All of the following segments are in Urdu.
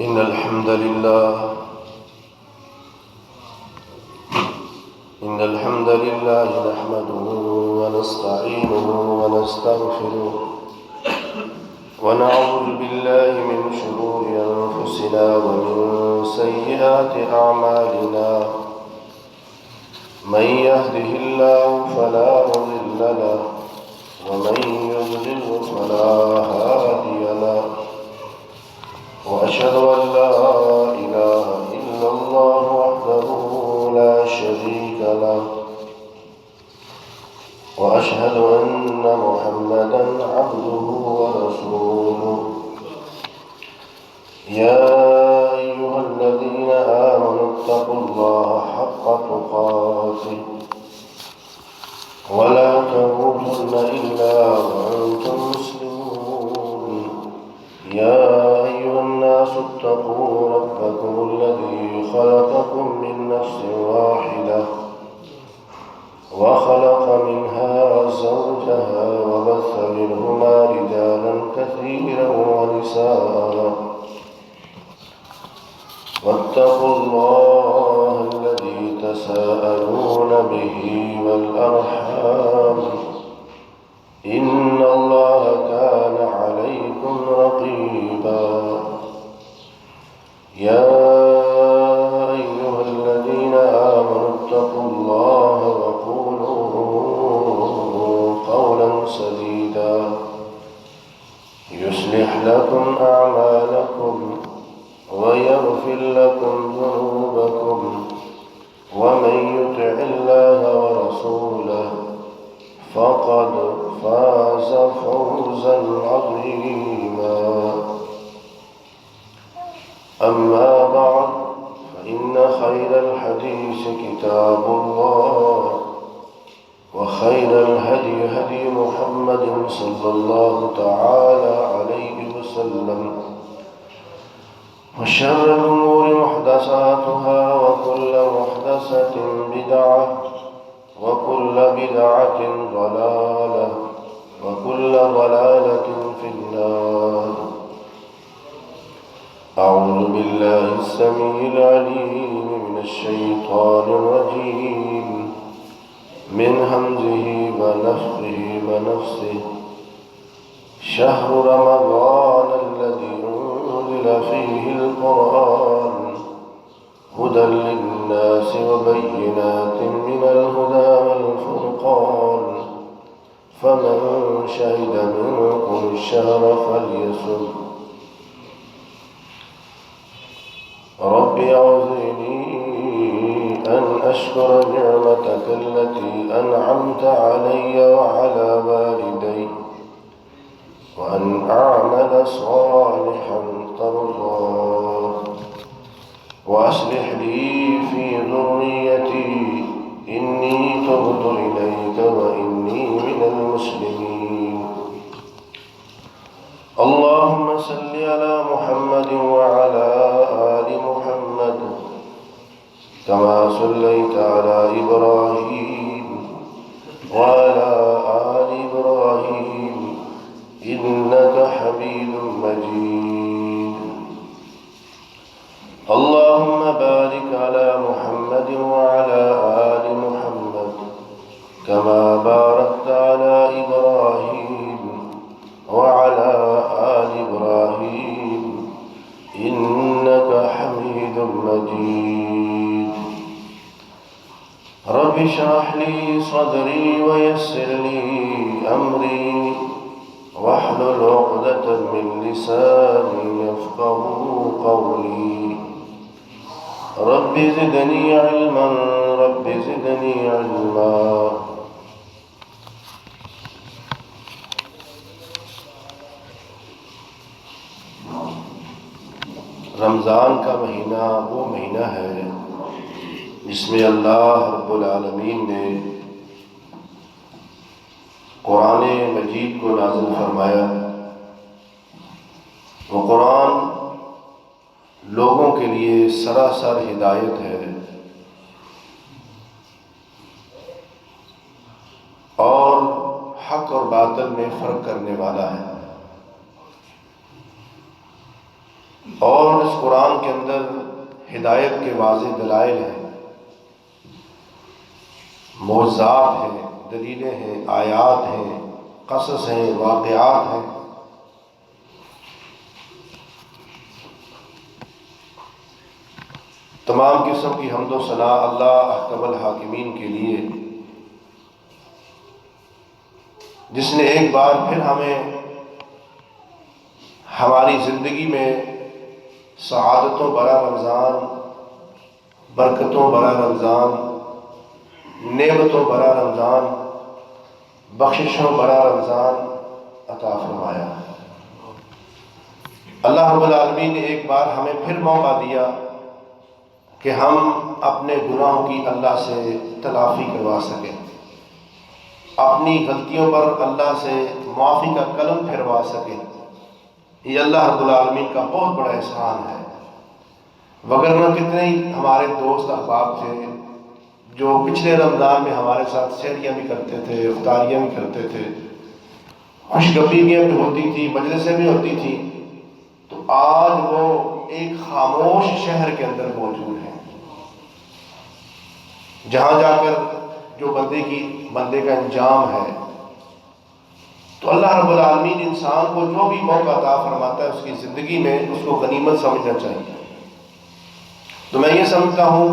إن الحمد لله نحمده ونستعينه ونستغفره ونعوذ بالله من شرور أنفسنا ومن سيئات أعمالنا من يهده الله فلا مضل له ومن يضلل فلا هادي له وأشهد أن لا إله إلا الله وحده لا شريك له وأشهد أن محمدا عبده ورسوله يا أيها الذين آمنوا اتقوا الله حق تقاته ولا تموتن إلا وأنتم مسلمون يا أيها الناس اتقوا ربكم الذي خلقكم من نفس واحدة وخلق منها زوجها وبث منهما رجالا كثيرا ونساء واتقوا الله الذي تساءلون به والأرحام إن الله كان عليكم رقيبا يا أيها الذين آمنوا اتقوا الله وقولوا قولا سديدا يصلح لكم أعمالكم ويغفر لكم ذنوبكم ومن يطع الله ورسوله فقد فاز فوزا عظيما أما بعد فإن خير الحديث كتاب الله وخير الهدي هدي محمد صلى الله تعالى عليه وسلم وشر الأمور محدثاتها وكل محدثة بدعة وكل بدعة ضلالة وكل ضلالة في النار أعوذ بالله السميع العليم من الشيطان الرجيم من همزه ونفخه ونفسه شهر رمضان الذي أنزل فيه القرآن هدى للناس وبينات من الهدى والفرقان فمن شهد منكم الشهر فليصم رب أعوذني أن أشكر نعمتك التي أنعمت علي وعلى والدي وأن أعمل صالحا ترضاه وأصلح لي في ذريتي إني تبت إليك وإني من المسلمين اللهم صل على محمد وعلى آل محمد كما صليت على إبراهيم وعلى آل إبراهيم إنك حميد مجيد اللهم بارك على محمد وعلى آل محمد كما باركت على إبراهيم وعلى آل إبراهيم إنك حميد مجيد رب اشرح لي صدري ويسر لي أمري واحلل عقدة من لساني يفقهوا قولي رب زدني علما رب زدني علما رمضان کا مہینہ وہ مہینہ ہے جس میں اللہ رب العالمین نے قرآن مجید کو نازل فرمایا۔ وہ قرآن لوگوں کے لیے سراسر ہدایت ہے اور حق اور باطل میں فرق کرنے والا ہے۔ اور اس قرآن کے اندر ہدایت کے واضح دلائل ہیں، معجزات ہیں، دلیلیں ہیں، آیات ہیں، قصص ہیں، واقعات ہیں۔ تمام قسم کی حمد و ثنا اللہ احکم الحاکمین کے لیے، جس نے ایک بار پھر ہمیں ہماری زندگی میں سعادتوں بھرا رمضان، برکتوں بھرا رمضان، نعمتوں بھرا رمضان، بخششوں بھرا رمضان عطا فرمایا۔ اللہ رب العالمین نے ایک بار ہمیں پھر موقع دیا کہ ہم اپنے گناہوں کی اللہ سے تلافی کروا سکیں، اپنی غلطیوں پر اللہ سے معافی کا قلم پھروا سکیں۔ یہ اللہ رب العالمین کا بہت بڑا احسان ہے۔ وگرنہ کتنے ہی ہمارے دوست احباب تھے جو پچھلے رمضان میں ہمارے ساتھ سحریاں بھی کرتے تھے، افطاریاں بھی کرتے تھے، خوشگپیاں بھی ہوتی تھی، مجلسیں بھی ہوتی تھیں، تو آج وہ ایک خاموش شہر کے اندر موجود ہیں، جہاں جا کر جو بندے کا انجام ہے۔ تو اللہ رب العالمین انسان کو جو بھی موقع عطا فرماتا ہے اس کی زندگی میں، اس کو غنیمت سمجھنا چاہیے۔ تو میں یہ سمجھتا ہوں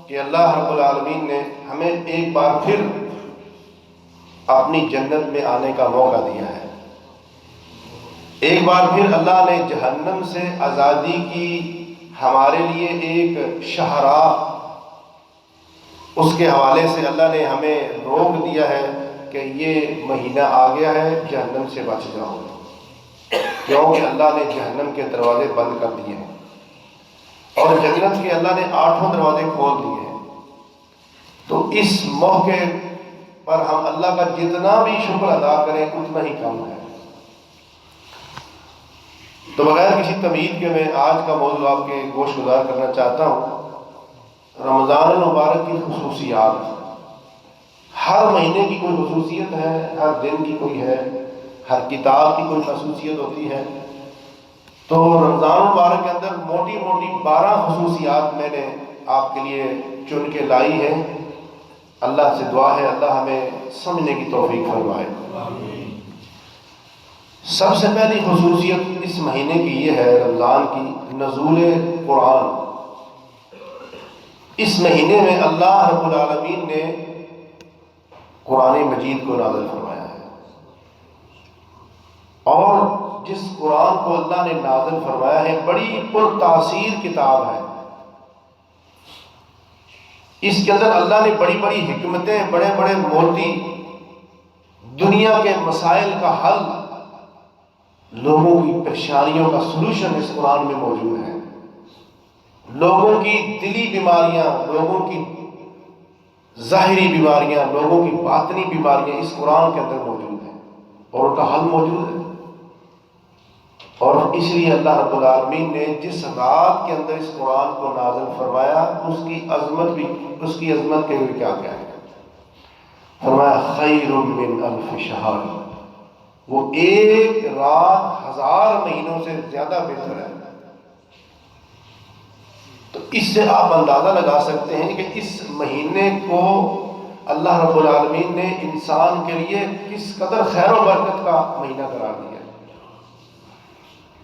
کہ اللہ رب العالمین نے ہمیں ایک بار پھر اپنی جنت میں آنے کا موقع دیا ہے۔ ایک بار پھر اللہ نے جہنم سے آزادی کی ہمارے لیے ایک شاہراہ، اس کے حوالے سے اللہ نے ہمیں روک دیا ہے کہ یہ مہینہ آ گیا ہے، جہنم سے بچ جاؤ، کیونکہ اللہ نے جہنم کے دروازے بند کر دیے ہیں اور جنت کے اللہ نے 8 دروازے کھول دیے ہیں۔ تو اس موقع پر ہم اللہ کا جتنا بھی شکر ادا کریں اتنا ہی کم ہے۔ تو بغیر کسی تمہید کے میں آج کا موضوع آپ کے گوش گزار کرنا چاہتا ہوں، رمضان المبارک کی خصوصیات۔ ہر مہینے کی کوئی خصوصیت ہے، ہر دن کی کوئی ہے، ہر کتاب کی کوئی خصوصیت ہوتی ہے۔ تو رمضان المبارک کے اندر موٹی موٹی 12 خصوصیات میں نے آپ کے لیے چن کے لائی ہیں۔ اللہ سے دعا ہے اللہ ہمیں سمجھنے کی توفیق فرمائے۔ سب سے پہلی خصوصیت اس مہینے کی یہ ہے، رمضان کی، نزول قرآن۔ اس مہینے میں اللہ رب العالمین نے قرآن مجید کو نازل فرمایا ہے، اور جس قرآن کو اللہ نے نازل فرمایا ہے بڑی پرتاثیر کتاب ہے۔ اس کے اندر اللہ نے بڑی بڑی حکمتیں، بڑے بڑے موتی، دنیا کے مسائل کا حل، لوگوں کی پریشانیوں کا سلوشن اس قرآن میں موجود ہے۔ لوگوں کی دلی بیماریاں، لوگوں کی ظاہری بیماریاں، لوگوں کی باطنی بیماریاں اس قرآن کے اندر موجود ہیں اور ان کا حل موجود ہے۔ اور اس لیے اللہ رب العالمین نے جس رات کے اندر اس قرآن کو نازل فرمایا اس کی عظمت کے لیے کیا ہے، فرمایا خیر من الف شہر، وہ ایک رات 1000 مہینوں سے زیادہ بہتر ہے۔ تو اس سے آپ اندازہ لگا سکتے ہیں کہ اس مہینے کو اللہ رب العالمین نے انسان کے لیے کس قدر خیر و برکت کا مہینہ قرار دیا۔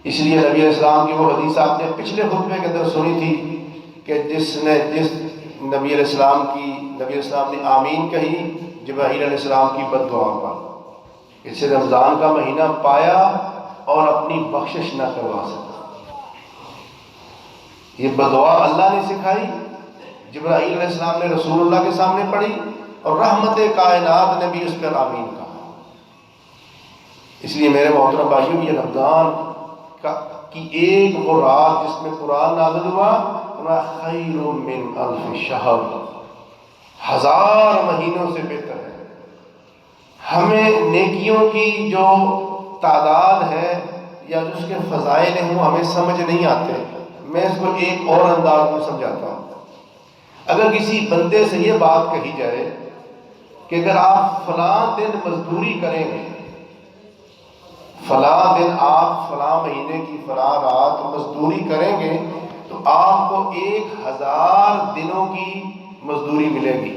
اس لیے نبی علیہ السلام کی وہ حدیث آپ نے پچھلے خطبے کے اندر سنی تھی کہ جس نبی علیہ السلام نے آمین کہی جبرائیل علیہ السلام کی بد دعا پر، اس سے رمضان کا مہینہ پایا اور اپنی بخشش نہ کروا سکا۔ یہ بدعا اللہ نے سکھائی، جبرائیل علیہ السلام نے رسول اللہ کے سامنے پڑھی اور رحمت کائنات نے بھی اس پر آمین کہا۔ اس لیے میرے محترم بھائیوں، یہ رمضان کی ایک وہ رات جس میں قرآن نازل ہوا، خیر من الف شہر، 1000 مہینوں سے بہتر ہے۔ ہمیں نیکیوں کی جو تعداد ہے یا جو اس کے فضائل ہیں وہ ہمیں سمجھ نہیں آتے۔ میں اس کو ایک اور انداز میں سمجھاتا ہوں۔ اگر کسی بندے سے یہ بات کہی جائے کہ اگر آپ فلاں دن مزدوری کریں گے، فلاں دن دن آپ فلاں مہینے کی فلاں رات مزدوری کریں گے تو آپ کو 1000 دنوں کی مزدوری ملے گی.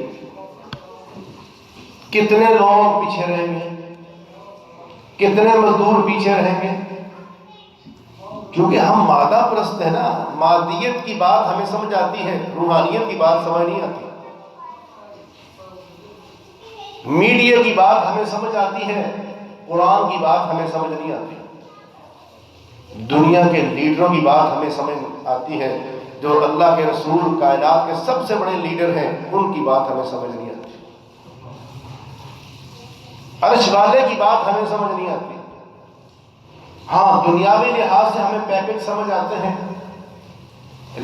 کتنے لوگ پیچھے رہیں گے؟ کتنے مزدور پیچھے رہیں گے؟ کیونکہ ہم مادہ پرست ہیں نا. مادیت کی بات ہمیں سمجھ آتی ہے، روحانیت کی بات سمجھ نہیں آتی. میڈیا کی بات ہمیں سمجھ آتی ہے، قرآن کی بات ہمیں سمجھ نہیں آتی. دنیا کے لیڈروں کی بات ہمیں سمجھ آتی ہے، جو اللہ کے رسول کائنات کے سب سے بڑے لیڈر ہیں، ان کی بات ہمیں سمجھ نہیں آتی. عرش والے کی بات ہمیں سمجھ نہیں آتی. ہاں دنیاوی لحاظ سے ہمیں پیکج سمجھ آتے ہیں،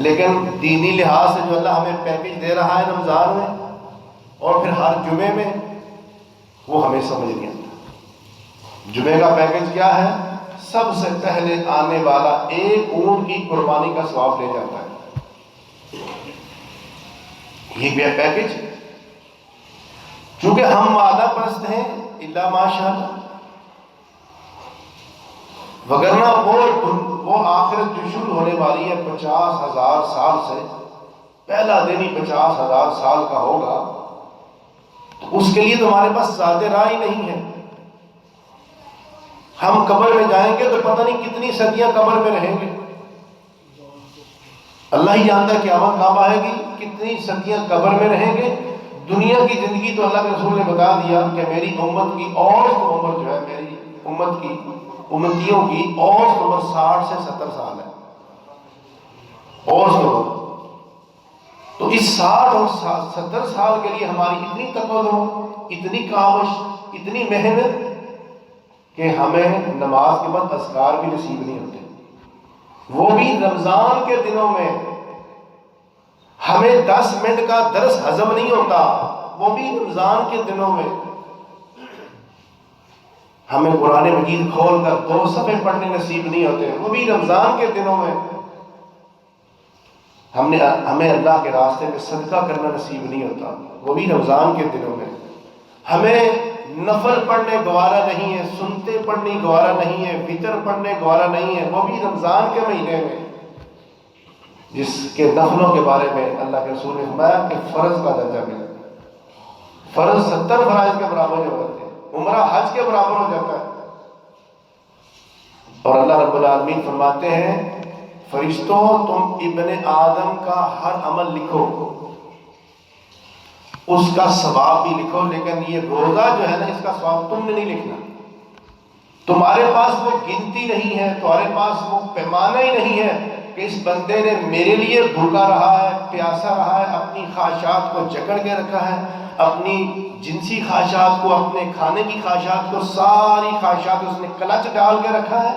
لیکن دینی لحاظ سے جو اللہ ہمیں پیکج دے رہا ہے رمضان میں اور پھر ہر جمعے میں، وہ ہمیں سمجھ نہیں آتا. جمعے کا پیکج کیا ہے؟ سب سے پہلے آنے والا ایک اونٹ کی قربانی کا ثواب لے جاتا ہے. یہ بھی پیکج. چونکہ ہم مادہ پرست ہیں الا ماشاء اللہ، وگرنہ وہ آخرت جو شروع ہونے والی ہے 50,000 سال سے، پہلا دن ہی 50,000 سال کا ہوگا، تو اس کے لیے تو ہمارے پاس زیادہ راہ ہی نہیں ہے. ہم قبر میں جائیں گے تو پتہ نہیں کتنی صدیاں قبر میں رہیں گے. اللہ ہی جانتا ہے قیامت کب آئے گی، کتنی صدیاں قبر میں رہیں گے. دنیا کی زندگی تو اللہ کے رسول نے بتا دیا کہ میری امت کی اوسط عمر جو ہے، میری امت کی امتیوں کی اوسط عمر 60 سے 70 سال ہے. اوسط عمر. تو اس 60 اور 70 سال کے لیے ہماری اتنی تقوی، اتنی کاوش، اتنی محنت کہ ہمیں نماز کے بعد اذکار بھی نصیب نہیں ہوتے. وہ بھی رمضان کے دنوں میں ہمیں 10 منٹ کا درس ہضم نہیں ہوتا، وہ بھی رمضان کے دنوں میں ہمیں قرآن مجید کھول کر 2 صفحے پڑھنے نصیب نہیں ہوتے، وہ بھی رمضان کے دنوں میں ہمیں اللہ کے راستے میں صدقہ کرنا نصیب نہیں ہوتا، وہ بھی رمضان کے دنوں میں ہمیں نفل پڑھنے گوارا نہیں ہے، سنتے پڑھنے گوارا نہیں ہے، وتر پڑھنے گوارا نہیں ہے، وہ بھی رمضان کے مہینے میں، جس کے نفلوں کے بارے میں اللہ کے رسول نے فرمایا کہ فرض کا درجہ ملا. فرض 70 فرائض کے برابر ہو جاتے ہیں، عمرہ حج کے برابر ہو جاتا ہے. اور اللہ رب العالمین فرماتے ہیں فرشتوں تم ابن آدم کا ہر عمل لکھو، اس کا ثواب بھی لکھو، لیکن یہ روزہ جو ہے نا اس کا ثواب تم نے نہیں لکھنا. تمہارے پاس وہ گنتی نہیں ہے، تمہارے پاس وہ پیمانہ ہی نہیں ہے کہ اس بندے نے میرے لیے بھوکا رہا ہے، پیاسا رہا ہے، اپنی خواہشات کو جکڑ کے رکھا ہے، اپنی جنسی خواہشات کو، اپنے کھانے کی خواہشات کو، ساری خواہشات اس نے کلچ ڈال کے رکھا ہے.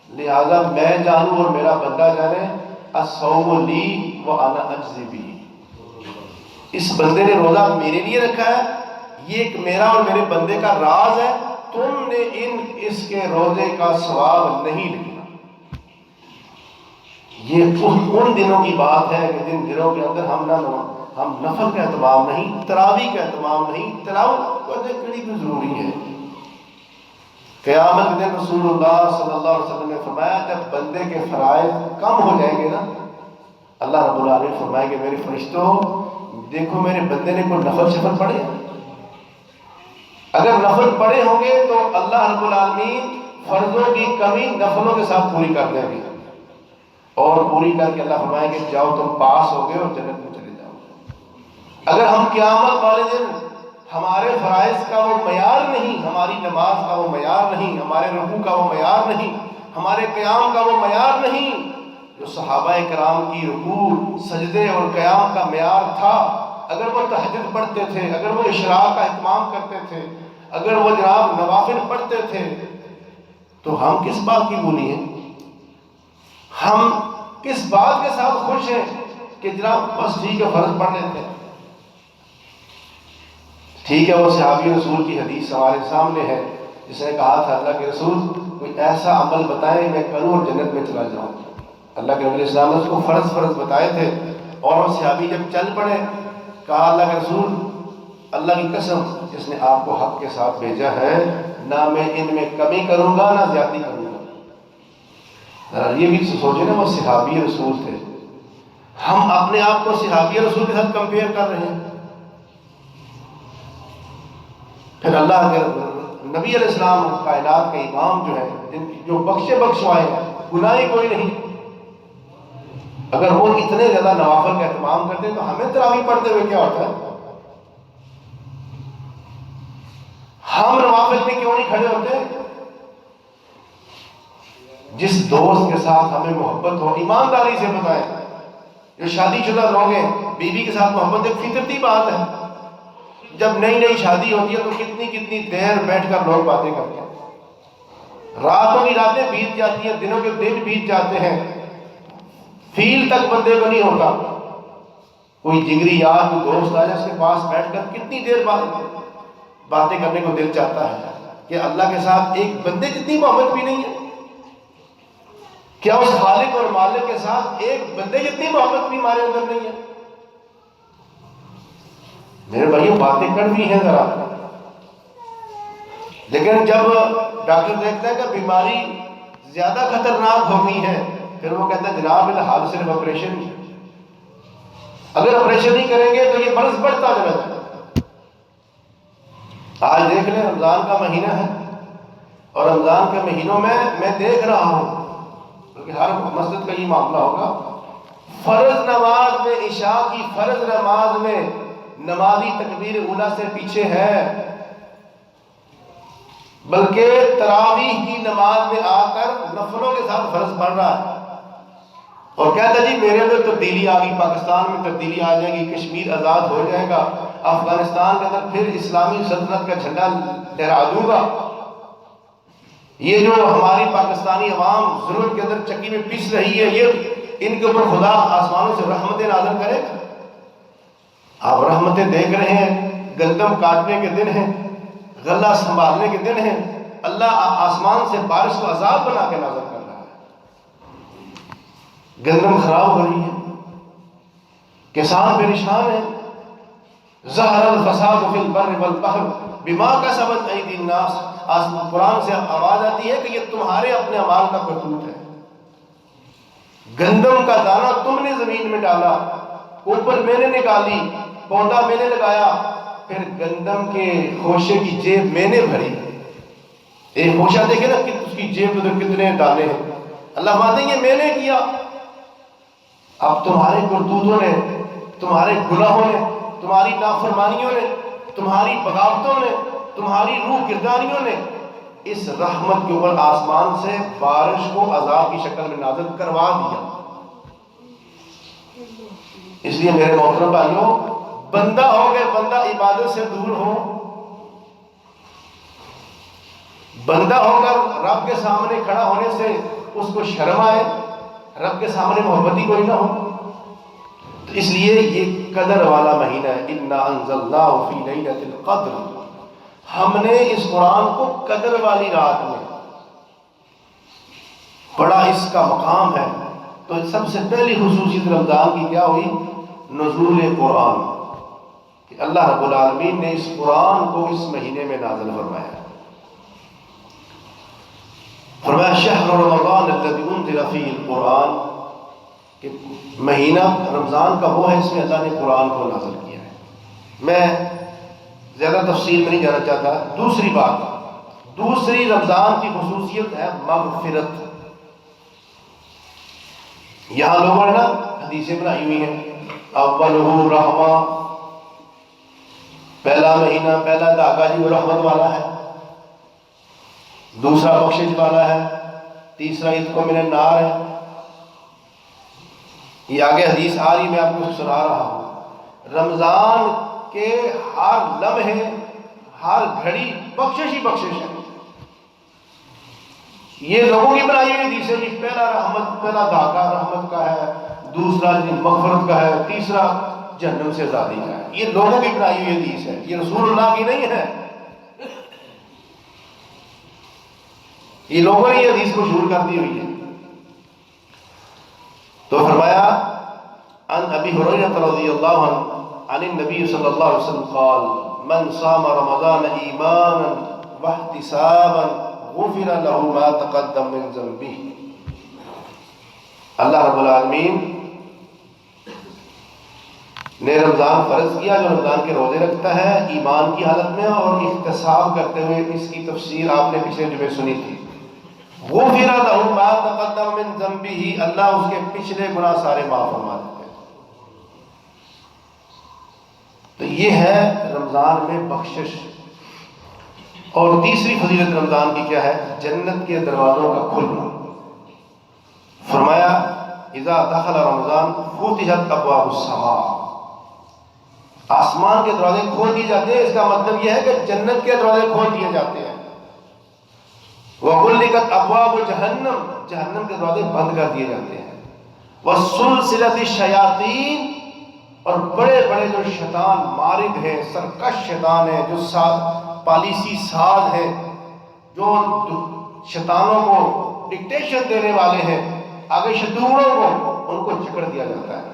لہذا میں جانوں اور میرا بندہ جانے، الصوم لی وانا اجزی بہ، اس بندے نے روزہ میرے لیے رکھا ہے، یہ ایک میرا اور میرے بندے کا راز ہے، تم نے اس کے روزے کا ثواب نہیں لکھنا. یہ ان دنوں کی بات ہے کہ جن دنوں کے اندر ہم نفل کا اہتمام نہیں، تراویح کا اہتمام نہیں. تلاوت کرنی بھی ضروری ہے. قیامت کے دن رسول اللہ صلی اللہ علیہ وسلم نے فرمایا جب بندے کے فرائض کم ہو جائیں گے نا، اللہ رب العالمین فرمائے کہ میرے فرشتوں دیکھو میرے بندے نے کوئی نفل شفل پڑھے. اگر نفل پڑھے ہوں گے تو اللہ رب العالمین فرضوں کی کمی نفلوں کے ساتھ پوری کر دیں گے، اور پوری کر کے اللہ فرمائے کہ جاؤ تم پاس ہو گئے اور جنت میں چلے جاؤ. اگر ہم قیامت والے دن ہمارے فرائض کا وہ معیار نہیں، ہماری نماز کا وہ معیار نہیں، ہمارے رکوع کا وہ معیار نہیں، ہمارے قیام کا وہ معیار نہیں جو صحابہ کرام کی رکوع، سجدے اور قیام کا معیار تھا، اگر وہ تہجد پڑھتے تھے، اگر وہ اشراق کا اہتمام کرتے تھے، اگر وہ جناب نوافل پڑھتے تھے، تو ہم کس بات کی بولی ہیں؟ ہم کس بات کے ساتھ خوش ہیں کہ جناب بس ٹھیک ہے فرض پڑھ لیتے ہیں. ٹھیک ہے وہ صحابی رسول کی حدیث ہمارے سامنے ہے جس نے کہا تھا اللہ کے رسول کوئی ایسا عمل بتائیں میں کروں اور جنت میں چلا جاؤں. اللہ کے نبی السلام نے اس کو فرض بتائے تھے، اور وہ صحابی جب چل پڑے کہا اللہ کے رسول اللہ کی قسم جس نے آپ کو حق کے ساتھ بھیجا ہے نہ میں ان میں کمی کروں گا نہ زیادتی کروں گا۔ یہ بھی سوچے نا، وہ صحابی رسول تھے، ہم اپنے آپ کو صحابی رسول کے ساتھ کمپیئر کر رہے ہیں۔ پھر اللہ کے نبی علیہ السلام کائنات کے امام جو ہے، جو بخشوائے گناہ کوئی نہیں، اگر وہ اتنے زیادہ نوافل کا اہتمام کرتے ہیں تو ہمیں تراویح پڑھتے ہوئے کیا ہوتا ہے؟ ہم نوافل میں کیوں نہیں کھڑے ہوتے؟ جس دوست کے ساتھ ہمیں محبت ہو، ایمانداری سے بتائیں، جو شادی شدہ لوگ ہیں، بیوی کے ساتھ محبت ایک فطرتی بات ہے۔ جب نئی نئی شادی ہوتی ہے تو کتنی دیر بیٹھ کر لوگ باتیں کرتے ہیں، راتوں کی راتیں بیت جاتی ہیں، دنوں کے دن بیت جاتے ہیں، فیل تک بندے کو نہیں ہوتا۔ کوئی جگری یار، کوئی دوست آ جائے اس کے پاس بیٹھ کر کتنی دیر باتیں کرنے کو دل چاہتا ہے کہ اللہ کے ساتھ ایک بندے جتنی محبت بھی نہیں ہے۔ کیا اس خالق اور مالک کے ساتھ ایک بندے جتنی محبت بھی ہمارے اندر نہیں ہے؟ میرے بھائیوں، باتیں کڑوی ہیں ذرا، لیکن جب ڈاکٹر دیکھتا ہے کہ بیماری زیادہ خطرناک ہو گئی ہے، پھر وہ کہتا ہے جناب الحال صرف آپریشن ہی، اگر آپریشن نہیں کریں گے تو یہ مرض بڑھتا جائے گا۔ آج دیکھ لیں، رمضان کا مہینہ ہے، اور رمضان کے مہینوں میں دیکھ رہا ہوں، کیونکہ ہر مسجد کا یہ معاملہ ہوگا، فرض نماز میں، عشاء کی فرض نماز میں نمازی تکبیر اولیٰ سے پیچھے ہے، بلکہ تراویح کی نماز میں آ کر نفلوں کے ساتھ فرض پڑھ رہا ہے، اور کہتا جی میرے اندر تبدیلی آ گئی، پاکستان میں تبدیلی آ جائے گی، کشمیر آزاد ہو جائے گا، افغانستان کے اندر پھر اسلامی سلطنت کا جھنڈا لہرا دوں گا۔ یہ جو ہماری پاکستانی عوام ظلم کے اندر چکی میں پس رہی ہے، یہ ان کے اوپر خدا آسمانوں سے رحمتیں نازل کرے گا۔ آپ رحمتیں دیکھ رہے ہیں، گندم کاٹنے کے دن ہیں، غلہ سنبھالنے کے دن ہیں، اللہ آسمان سے بارش کو عذاب بنا کے نازل کر رہا ہے، گندم خراب ہو رہی ہے، کسان پریشان ہیں، ظہر الفساد فی البر والبحر بما کسبت ایدی الناس۔ قرآن سے آواز آتی ہے کہ یہ تمہارے اپنے اعمال کا کرتوت ہے۔ گندم کا دانہ تم نے زمین میں ڈالا، اوپر میں نے نکالی، پودا میں نے لگایا، پھر گندم کے خوشے کی جیب میں نے بھری۔ ایک خوشہ دیکھے نا کہ اس کی جیب میں کتنے دانے ہیں، اللہ فرماتے ہیں یہ میں نے کیا۔ اب تمہارے کرتوتوں نے، تمہارے گناہوں نے، تمہاری نافرمانیوں نے، تمہاری بغاوتوں نے، تمہاری روح گردانیوں نے اس رحمت کے اوپر آسمان سے بارش کو عذاب کی شکل میں نازل کروا دیا۔ اس لیے میرے محترم بھائیوں، بندہ ہو گئے، بندہ عبادت سے دور ہو، بندہ ہو کر رب کے سامنے کھڑا ہونے سے اس کو شرم آئے، رب کے سامنے محبتی کوئی نہ ہو، تو اس لیے یہ قدر والا مہینہ ہے۔ اِنَّا أَنزَلْنَاهُ فِي لَيْلَةِ الْقَدْرِ، ہم نے اس قرآن کو قدر والی رات میں پڑھا، اس کا مقام ہے۔ تو سب سے پہلی خصوصیت رمضان کی کیا ہوئی؟ نزول قرآن، کہ اللہ رب العالمین نے اس قرآن کو اس مہینے میں نازل فرمایا۔ فرمایا شہر رمضان الذی انزل فیہ القرآن، کہ مہینہ رمضان کا وہ ہے اس میں اللہ نے قرآن کو نازل کیا ہے۔ میں زیادہ تفصیل میں نہیں جانا چاہتا۔ دوسری بات، دوسری رمضان کی خصوصیت ہے مغفرت۔ یہاں لوگوں نے نا حدیثیں بنائی ہوئی ہیں، اولہ رحمہ، پہلا مہینہ، پہلا دھاگا جو رحمت والا ہے، دوسرا بخشش والا ہے، تیسرا عتق من النار ہے۔ یہ آگے حدیث آ رہی، میں آپ کو سنا رہا ہوں۔ رمضان کے ہر لمحے، ہر گھڑی بخشش ہی بخشش ہے۔ یہ لوگوں کی بنائی ہوئی حدیث ہے جی، پہلا رحمت، پہلا دھاگا رحمت کا ہے، دوسرا مغفرت کا ہے، تیسرا جہنم سے آزادی کا ہے۔ یہ لوگوں کی بنائی ہوئی حدیث ہے، یہ رسول اللہ کی نہیں ہے۔ یہ لوگوں نے یہ حدیث کو مشہور کر دی ہوئی ہے۔ تو فرمایا عن ابی ہریرہ رضی اللہ عنہ عن النبی صلی اللہ علیہ وسلم قال من صام رمضان ایمانا واحتسابا غفر له ما تقدم من ذنبه. اللہ رب العالمین نے رمضان فرض کیا، جو رمضان کے روزے رکھتا ہے ایمان کی حالت میں اور احتساب کرتے ہوئے. اس کی تفسیر آپ نے پچھلے جمعے سنی تھی. غفر له ما تقدم من ذنبه، اللہ اس کے پچھلے گناہ سارے معاف فرما دیتے ہیں. تو یہ ہے رمضان میں بخشش. اور تیسری فضیلت رمضان کی کیا ہے؟ جنت کے دروازوں کا کھلنا. فرمایا اذا دخل رمضان فتحت ابواب السماء، آسمان کے دروازے کھول دیے جاتے ہیں. اس کا مطلب یہ ہے کہ جنت کے دروازے کھول دیے جاتے ہیں. وغلقت ابواب جہنم، جہنم کے دروازے بند کر دیے جاتے ہیں. وسلسلۃ الشیاطین، اور بڑے بڑے جو شیطان مارد ہیں، سرکش شیطان ہیں، جو پالیسی ساز ہیں، جو شیطانوں کو ڈکٹیشن دینے والے ہیں، آگے شترونوں کو، ان کو جکڑ دیا جاتا ہے.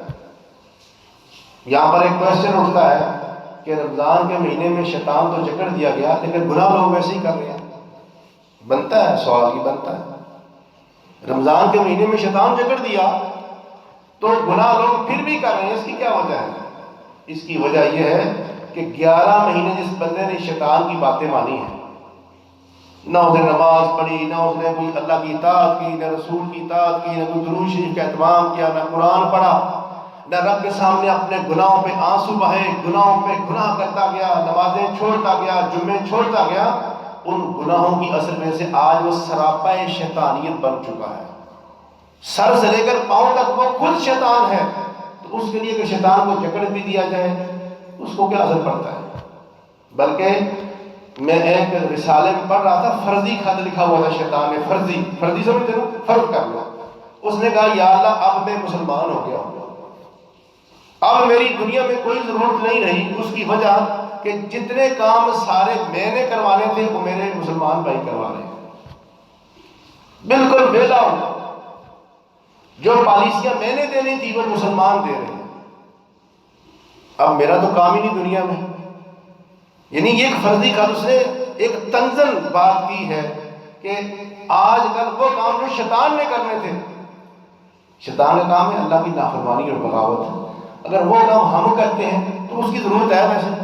یہاں پر ایک کوشچن اٹھتا ہے کہ رمضان کے مہینے میں شیطان تو جکڑ دیا گیا، لیکن گناہ لوگ ویسے ہی کر رہے ہیں. بنتا ہے سوال ہی بنتا ہے. رمضان کے مہینے میں شیطان جکڑ دیا تو گناہ لوگ پھر بھی کر رہے ہیں. اس کی کیا وجہ ہے؟ اس کی وجہ یہ ہے کہ 11 مہینے جس بندے نے شیطان کی باتیں مانی ہیں، نہ اس نے نماز پڑھی، نہ اس نے کوئی اللہ کی اطاعت کی، نہ رسول کی اطاعت کی، نہ کوئی درود شریف کا اہتمام کیا، نہ قرآن پڑھا، نہ رب کے سامنے اپنے گناہوں پہ آنسو بہے، گناہوں پہ گناہ کرتا گیا، نمازیں چھوڑتا گیا، جمعے چھوڑتا گیا، ان گناہوں کی اثر میں سے آج وہ سراپا شیطانیت بن چکا ہے. سر سے لے کر پاؤں تک وہ خود شیطان ہے. تو اس کے لیے کہ شیطان کو جکڑ بھی دیا جائے، اس کو کیا اثر پڑتا ہے؟ بلکہ میں ایک رسالے میں پڑھ رہا تھا، فرضی خط لکھا ہوا تھا شیطان نے. فرضی سمجھتے ہو؟ فرض کر لو. اس نے کہا یا اللہ اب میں مسلمان ہو گیا ہوں، اب میری دنیا میں کوئی ضرورت نہیں رہی. اس کی وجہ کہ جتنے کام سارے میں نے کروانے تھے وہ میرے مسلمان بھائی کروا رہے ہیں. بالکل ویلا ہوں، جو پالیسیاں میں نے دینی تھی وہ مسلمان دے رہے ہیں. اب میرا تو کام ہی نہیں دنیا میں. یعنی یہ ایک فرضی خط اس نے ایک تنزل بات کی ہے کہ آج کل وہ کام جو شیطان نے کرنے تھے، شیطان کا کام ہے اللہ کی نافرمانی اور بغاوت. اگر وہ کام ہم کرتے ہیں تو اس کی ضرورت ہے ویسے.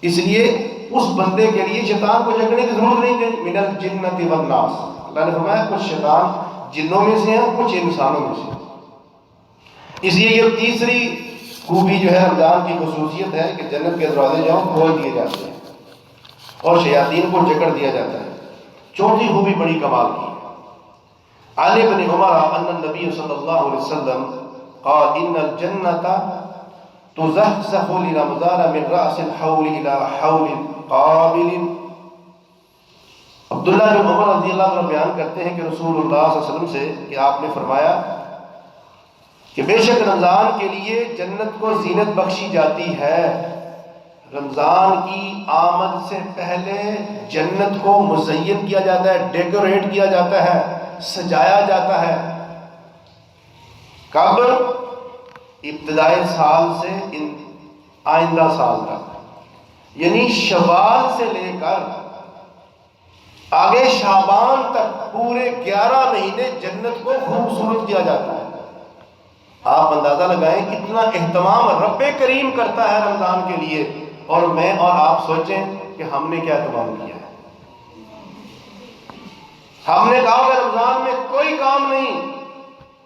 اس لیے اس بندے کے لیے شیطان کو جگنے کی ضرورت نہیں تھی. من الجنۃ والناس، اللہ نے فرمایا کچھ شیطان جنوں میں سے ہیں، کچھ انسانوں میں سے. اس لیے یہ تیسری خوبی جو ہے رمضان کی خصوصیت ہے کہ جنت کے دروازے جو کھول دیے جاتے ہیں اور شیاطین کو جکڑ دیا جاتا ہے. چوتھی خوبی بڑی کمال کی. عن ابن عمر ان النبی صلی اللہ علیہ وسلم قال ان الجنۃ تزحزح لرمضان من رأس الحول الى حول قابل. عبداللہ بن عمر رضی اللہ عنہ بیان کرتے ہیں کہ رسول اللہ صلی اللہ علیہ وسلم سے کہ آپ نے فرمایا کہ بے شک رمضان کے لیے جنت کو زینت بخشی جاتی ہے. رمضان کی آمد سے پہلے جنت کو مزین کیا جاتا ہے، ڈیکوریٹ کیا جاتا ہے، سجایا جاتا ہے. کب؟ ابتدائی سال سے آئندہ سال تک، یعنی شوال سے لے کر آگے شعبان تک پورے 11 مہینے جنت کو خوبصورت کیا جاتا ہے. آپ اندازہ لگائیں کتنا اہتمام رب کریم کرتا ہے رمضان کے لیے، اور میں اور آپ سوچیں کہ ہم نے کیا اہتمام کیا ہے. ہم نے کہا کہ رمضان میں کوئی کام نہیں،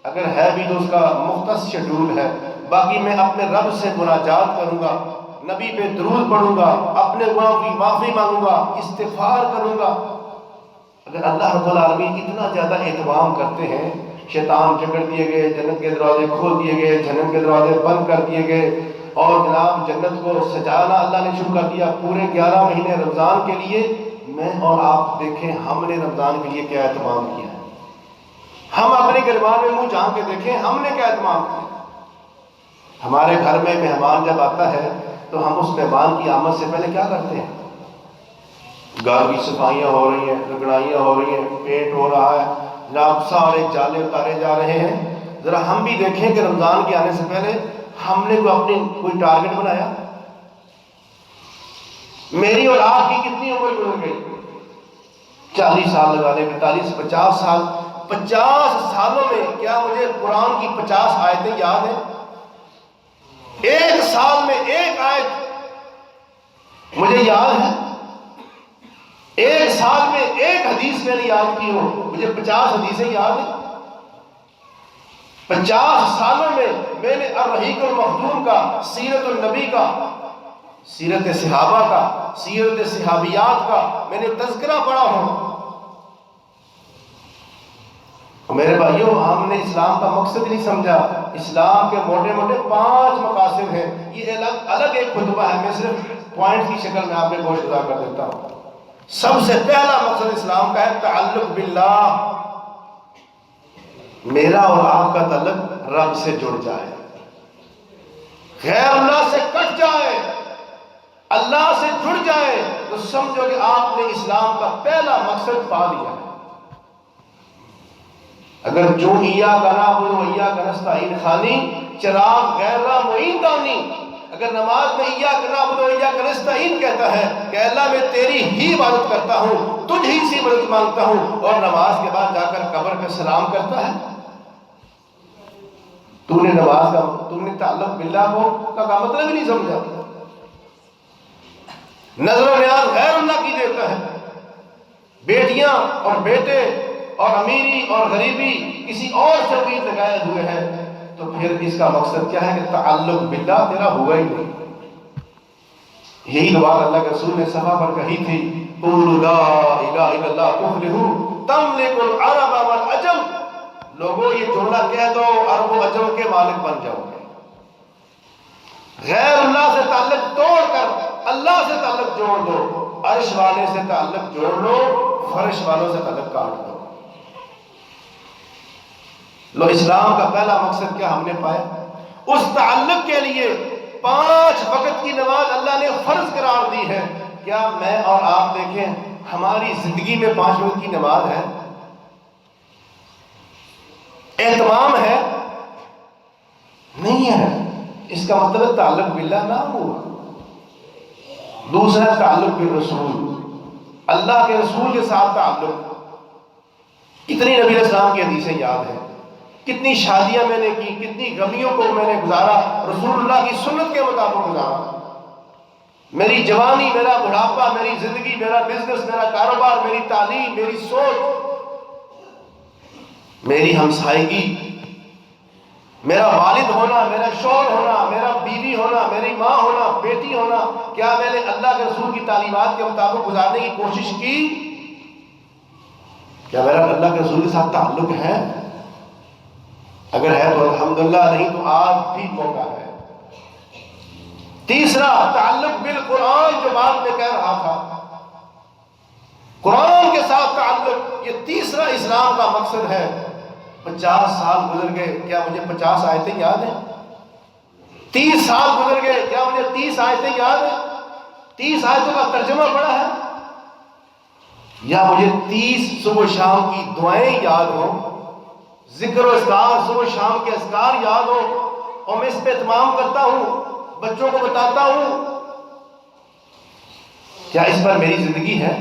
اگر ہے بھی تو اس کا مختص شیڈول ہے. باقی میں اپنے رب سے مناجات کروں گا، نبی پہ درود پڑھوں گا، اپنے گناہوں کی معافی مانگوں گا، استغفار کروں گا. اگر اللہ رب العالمین اتنا زیادہ اہتمام کرتے ہیں، شیطان جکڑ دیے گئے، جنت کے دروازے کھول دیے گئے، جنت کے دروازے بند کر دیے گئے، اور جناب جنت کو سجانا اللہ نے شروع کر دیا پورے 11 مہینے رمضان کے لیے. میں اور آپ دیکھیں ہم نے رمضان کے لیے کیا اہتمام کیا ہے. ہم اپنے گریبان میں منہ جھانک کے دیکھیں ہم نے کیا اہتمام کیا. ہمارے گھر میں مہمان جب آتا ہے تو ہم اس مہمان کی آمد سے پہلے کیا کرتے ہیں؟ گھر کی صفائیاں ہو رہی ہیں، رگڑائیاں ہو رہی ہیں، پینٹ ہو رہا ہے، جناب سارے جالے اتارے جا رہے ہیں. ذرا ہم بھی دیکھیں کہ رمضان کے آنے سے پہلے ہم نے کوئی ٹارگٹ بنایا. میری اور آپ کی کتنی عمر گزر گئی؟ 40 سال لگا لیں، 45 50 سال، 50 سالوں میں کیا مجھے قرآن کی 50 آیتیں یاد ہیں؟ ایک سال میں ایک آیت مجھے یاد ہے؟ ایک سال میں ایک حدیث میں نے یاد کی ہو، مجھے 50 حدیثیں یاد ہیں؟ 50 سالوں میں میں نے الرحیق المختوم کا، سیرت النبی کا، سیرت صحابہ کا، سیرت صحابیات کا میں نے تذکرہ پڑھا ہو۔ میرے بھائیوں، ہم نے اسلام کا مقصد نہیں سمجھا۔ اسلام کے موٹے موٹے 5 مقاصد ہیں، یہ الگ ایک خطبہ ہے، میں صرف پوائنٹ کی شکل میں آپ کے گوش گزار کر دیتا ہوں۔ سب سے پہلا مقصد اسلام کا ہے تعلق باللہ، میرا اور آپ کا تعلق رب سے جڑ جائے، غیر اللہ سے کٹ جائے، اللہ سے جڑ جائے، تو سمجھو کہ آپ نے اسلام کا پہلا مقصد پا لیا ہے۔ اگر جو ایاک نعبد و ایاک نستعین خانی، چراغ غیر راہ معین دانی، اگر نماز میں ایاک نعبد و ایاک نستعین کہتا ہے کہ اللہ میں تیری ہی عبادت کرتا ہوں، تجھ ہی سے مدد مانگتا ہوں، اور نماز کے بعد جا کر قبر پہ سلام کرتا ہے، تو نے نماز کا، تم نے تعلق باللہ کا مطلب ہی نہیں سمجھا۔ نظر و نیاز غیر اللہ کی دیتا ہے، بیٹیاں اور بیٹے اور امیری اور غریبی کسی اور سے امید لگائے ہوئے ہیں، تو پھر اس کا مقصد کیا ہے کہ تعلق باللہ تیرا ہوا ہی نہیں۔ یہی بات اللہ کے رسول نے صفحہ پر کہی تھی، قولوا لا الہ الا اللہ تفلحوا تملک العرب والعجم، لوگوں یہ جملہ کہہ دو عرب و عجم کے مالک بن جاؤ گے۔ غیر اللہ سے تعلق توڑ کر اللہ سے تعلق جوڑ دو، عرش والے سے تعلق جوڑ لو، فرش والوں سے تعلق کاٹ دو۔ لو اسلام کا پہلا مقصد کیا ہم نے پایا؟ اس تعلق کے لیے 5 وقت کی نماز اللہ نے فرض قرار دی ہے۔ کیا میں اور آپ دیکھیں ہماری زندگی میں 5 وقت کی نماز ہے؟ اہتمام ہے؟ نہیں ہے۔ اس کا مطلب تعلق باللہ نہ ہوا۔ دوسرا تعلق بالرسول، اللہ کے رسول کے ساتھ تعلق۔ کتنی نبی علیہ السلام کی حدیثیں یاد ہیں، کتنی شادیاں میں نے کی، کتنی غمیوں کو میں نے گزارا، رسول اللہ کی سنت کے مطابق گزارا۔ میری جوانی، میرا بڑھاپا، میری زندگی، میرا بزنس، میرا کاروبار، میری تعلیم، میری سوچ، میری ہمسائیگی، میرا والد ہونا، میرا شوہر ہونا، میرا بیوی ہونا، میری ماں ہونا، بیٹی ہونا، کیا میں نے اللہ کے رسول کی تعلیمات کے مطابق گزارنے کی کوشش کی؟ کیا میرا اللہ کے رسول کے ساتھ تعلق ہے؟ اگر ہے تو الحمدللہ، نہیں تو آج بھی موقع ہے۔ تیسرا تعلق بالقرآن، جو بات میں کہہ رہا تھا، قرآن کے ساتھ تعلق، یہ تیسرا اسلام کا مقصد ہے۔ 50 سال گزر گئے، کیا مجھے 50 آیتیں یاد ہیں؟ 30 سال گزر گئے، کیا مجھے 30 آیتیں یاد ہیں؟ 30 آیتوں کا ترجمہ پڑھا ہے؟ یا مجھے 30 صبح شام کی دعائیں یاد ہوں، ذکر و اذکار، صبح شام کے اذکار یاد ہوں، اور میں اس پہ اہتمام کرتا ہوں، بچوں کو بتاتا ہوں؟ کیا اس پر میری زندگی ہے؟